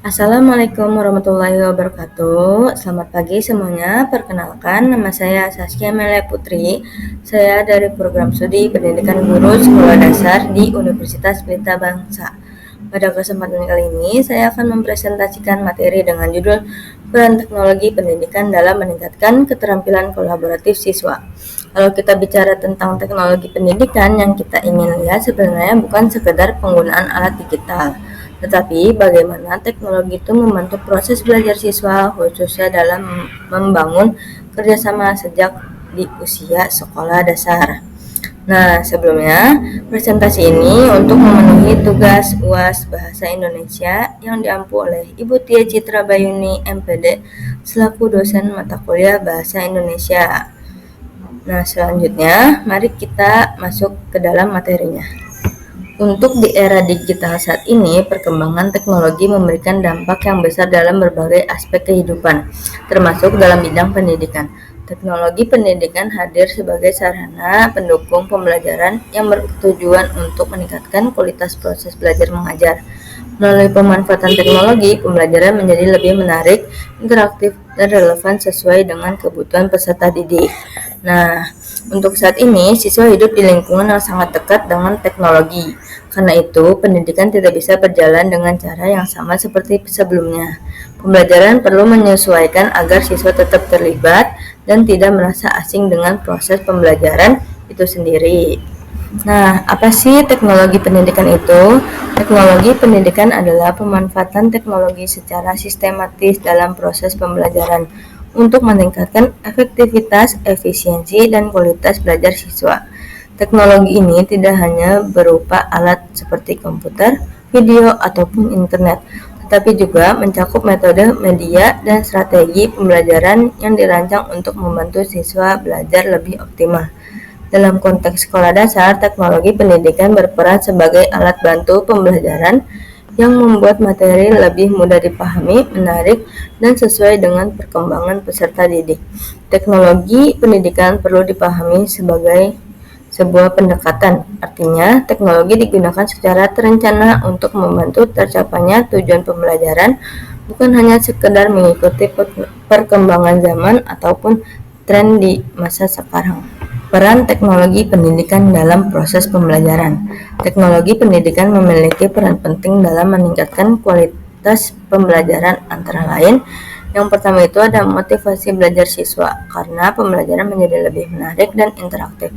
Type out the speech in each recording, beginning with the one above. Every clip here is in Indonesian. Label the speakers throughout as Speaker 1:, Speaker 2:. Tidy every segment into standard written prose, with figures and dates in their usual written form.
Speaker 1: Assalamualaikum warahmatullahi wabarakatuh. Selamat pagi semuanya. Perkenalkan, nama saya Saskia Melia Putri. Saya dari program studi Pendidikan Guru Sekolah Dasar di Universitas Pelita Bangsa. Pada kesempatan kali ini, saya akan mempresentasikan materi dengan judul Peran Teknologi Pendidikan dalam Meningkatkan Keterampilan Kolaboratif Siswa. Kalau kita bicara tentang teknologi pendidikan, yang kita ingin lihat sebenarnya bukan sekedar penggunaan alat digital, tetapi bagaimana teknologi itu membantu proses belajar siswa, khususnya dalam membangun kerjasama sejak di usia sekolah dasar. Nah, sebelumnya presentasi ini untuk memenuhi tugas UAS Bahasa Indonesia yang diampu oleh Ibu Tia Citra Bayuni, MPD, selaku dosen mata kuliah Bahasa Indonesia. Nah, selanjutnya mari kita masuk ke dalam materinya. Untuk di era digital saat ini, perkembangan teknologi memberikan dampak yang besar dalam berbagai aspek kehidupan, termasuk dalam bidang pendidikan. Teknologi pendidikan hadir sebagai sarana pendukung pembelajaran yang bertujuan untuk meningkatkan kualitas proses belajar mengajar. Melalui pemanfaatan teknologi, pembelajaran menjadi lebih menarik, interaktif, dan relevan sesuai dengan kebutuhan peserta didik. Nah, untuk saat ini, siswa hidup di lingkungan yang sangat dekat dengan teknologi. Karena itu, pendidikan tidak bisa berjalan dengan cara yang sama seperti sebelumnya. Pembelajaran perlu menyesuaikan agar siswa tetap terlibat dan tidak merasa asing dengan proses pembelajaran itu sendiri. Nah, apa sih teknologi pendidikan itu? Teknologi pendidikan adalah pemanfaatan teknologi secara sistematis dalam proses pembelajaran untuk meningkatkan efektivitas, efisiensi, dan kualitas belajar siswa. Teknologi ini tidak hanya berupa alat seperti komputer, video, ataupun internet, tetapi juga mencakup metode, media, dan strategi pembelajaran yang dirancang untuk membantu siswa belajar lebih optimal. Dalam konteks sekolah dasar, teknologi pendidikan berperan sebagai alat bantu pembelajaran yang membuat materi lebih mudah dipahami, menarik, dan sesuai dengan perkembangan peserta didik. Teknologi pendidikan perlu dipahami sebagai sebuah pendekatan, artinya teknologi digunakan secara terencana untuk membantu tercapainya tujuan pembelajaran, bukan hanya sekedar mengikuti perkembangan zaman ataupun tren di masa sekarang. Peran teknologi pendidikan dalam proses pembelajaran. Teknologi pendidikan memiliki peran penting dalam meningkatkan kualitas pembelajaran, antara lain yang pertama itu ada motivasi belajar siswa karena pembelajaran menjadi lebih menarik dan interaktif.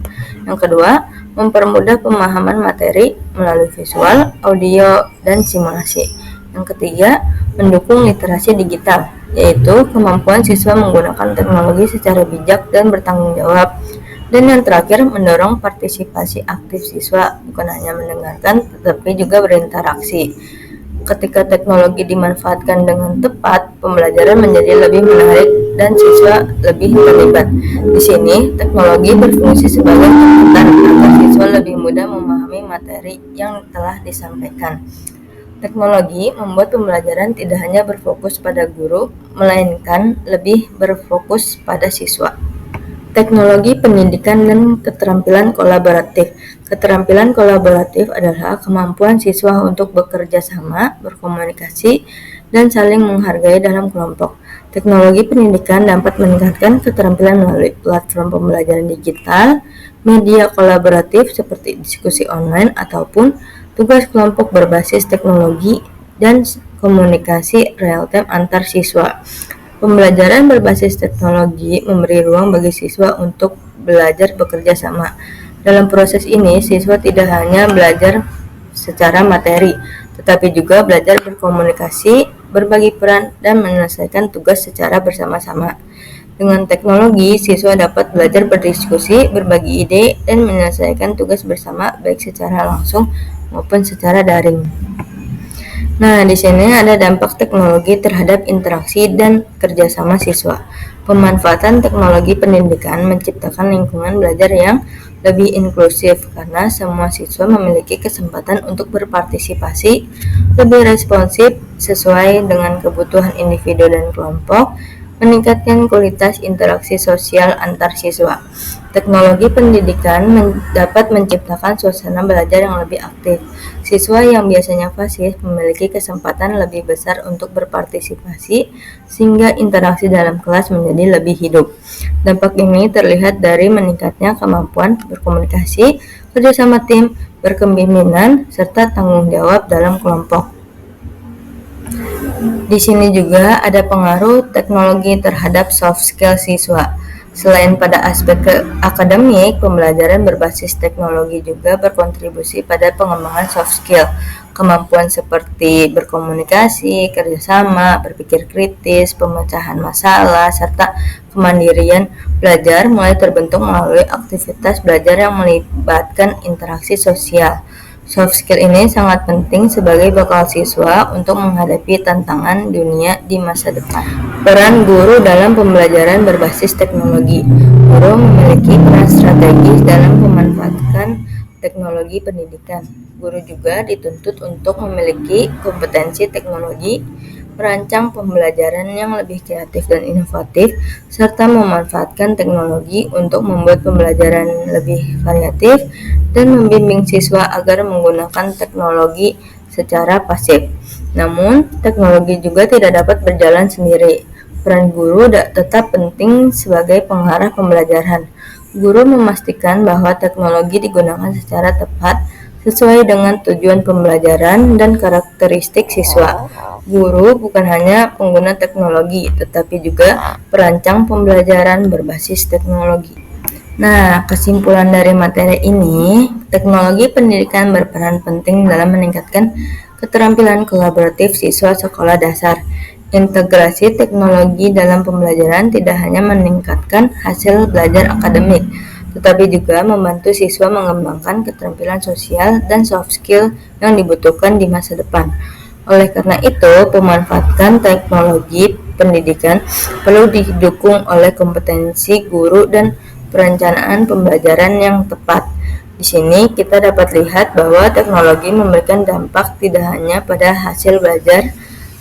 Speaker 1: Yang kedua, mempermudah pemahaman materi melalui visual, audio, dan simulasi. Yang ketiga, mendukung literasi digital, yaitu kemampuan siswa menggunakan teknologi secara bijak dan bertanggung jawab. Dan yang terakhir, mendorong partisipasi aktif siswa, bukan hanya mendengarkan, tetapi juga berinteraksi. Ketika teknologi dimanfaatkan dengan tepat, pembelajaran menjadi lebih menarik dan siswa lebih terlibat. Di sini, teknologi berfungsi sebagai jembatan agar siswa lebih mudah memahami materi yang telah disampaikan. Teknologi membuat pembelajaran tidak hanya berfokus pada guru, melainkan lebih berfokus pada siswa. Teknologi pendidikan dan keterampilan kolaboratif. Keterampilan kolaboratif adalah kemampuan siswa untuk bekerja sama, berkomunikasi, dan saling menghargai dalam kelompok. Teknologi pendidikan dapat meningkatkan keterampilan melalui platform pembelajaran digital, media kolaboratif seperti diskusi online ataupun tugas kelompok berbasis teknologi, dan komunikasi real-time antar siswa. Pembelajaran berbasis teknologi memberi ruang bagi siswa untuk belajar bekerja sama. Dalam proses ini, siswa tidak hanya belajar secara materi, tetapi juga belajar berkomunikasi, berbagi peran, dan menyelesaikan tugas secara bersama-sama. Dengan teknologi, siswa dapat belajar berdiskusi, berbagi ide, dan menyelesaikan tugas bersama baik secara langsung maupun secara daring. Nah, di sini ada dampak teknologi terhadap interaksi dan kerjasama siswa. Pemanfaatan teknologi pendidikan menciptakan lingkungan belajar yang lebih inklusif karena semua siswa memiliki kesempatan untuk berpartisipasi, lebih responsif sesuai dengan kebutuhan individu dan kelompok, meningkatkan kualitas interaksi sosial antar siswa. Teknologi pendidikan dapat menciptakan suasana belajar yang lebih aktif, Siswa yang biasanya pasif memiliki kesempatan lebih besar untuk berpartisipasi, sehingga interaksi dalam kelas menjadi lebih hidup. Dampak ini terlihat dari meningkatnya kemampuan berkomunikasi, kerjasama tim, berkepemimpinan, serta tanggung jawab dalam kelompok. Di sini juga ada pengaruh teknologi terhadap soft skill siswa. Selain pada aspek akademik, pembelajaran berbasis teknologi juga berkontribusi pada pengembangan soft skill. Kemampuan seperti berkomunikasi, kerjasama, berpikir kritis, pemecahan masalah, serta kemandirian belajar mulai terbentuk melalui aktivitas belajar yang melibatkan interaksi sosial. Soft skill ini sangat penting sebagai bekal siswa untuk menghadapi tantangan dunia di masa depan. Peran guru dalam pembelajaran berbasis teknologi. Guru memiliki peran strategis dalam memanfaatkan teknologi pendidikan. Guru juga dituntut untuk memiliki kompetensi teknologi, merancang pembelajaran yang lebih kreatif dan inovatif, serta memanfaatkan teknologi untuk membuat pembelajaran lebih variatif dan membimbing siswa agar menggunakan teknologi secara pasif. Namun, teknologi juga tidak dapat berjalan sendiri. Peran guru tetap penting sebagai pengarah pembelajaran. Guru memastikan bahwa teknologi digunakan secara tepat sesuai dengan tujuan pembelajaran dan karakteristik siswa. Guru bukan hanya pengguna teknologi, tetapi juga perancang pembelajaran berbasis teknologi. Nah, kesimpulan dari materi ini, teknologi pendidikan berperan penting dalam meningkatkan keterampilan kolaboratif siswa sekolah dasar. Integrasi teknologi dalam pembelajaran tidak hanya meningkatkan hasil belajar akademik, tetapi juga membantu siswa mengembangkan keterampilan sosial dan soft skill yang dibutuhkan di masa depan. Oleh karena itu, pemanfaatan teknologi pendidikan perlu didukung oleh kompetensi guru dan perencanaan pembelajaran yang tepat. Di sini kita dapat lihat bahwa teknologi memberikan dampak tidak hanya pada hasil belajar,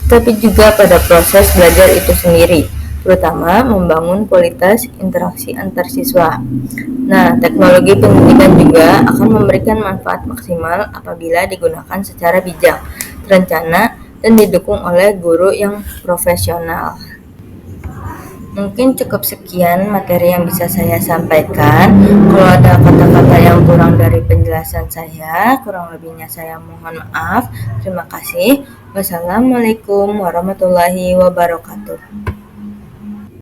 Speaker 1: tetapi juga pada proses belajar itu sendiri, terutama membangun kualitas interaksi antar siswa. Nah, teknologi pendidikan juga akan memberikan manfaat maksimal apabila digunakan secara bijak, terencana, dan didukung oleh guru yang profesional. Mungkin cukup sekian materi yang bisa saya sampaikan. Kalau ada kata-kata yang kurang dari penjelasan saya, kurang lebihnya saya mohon maaf. Terima kasih. Wassalamualaikum warahmatullahi wabarakatuh.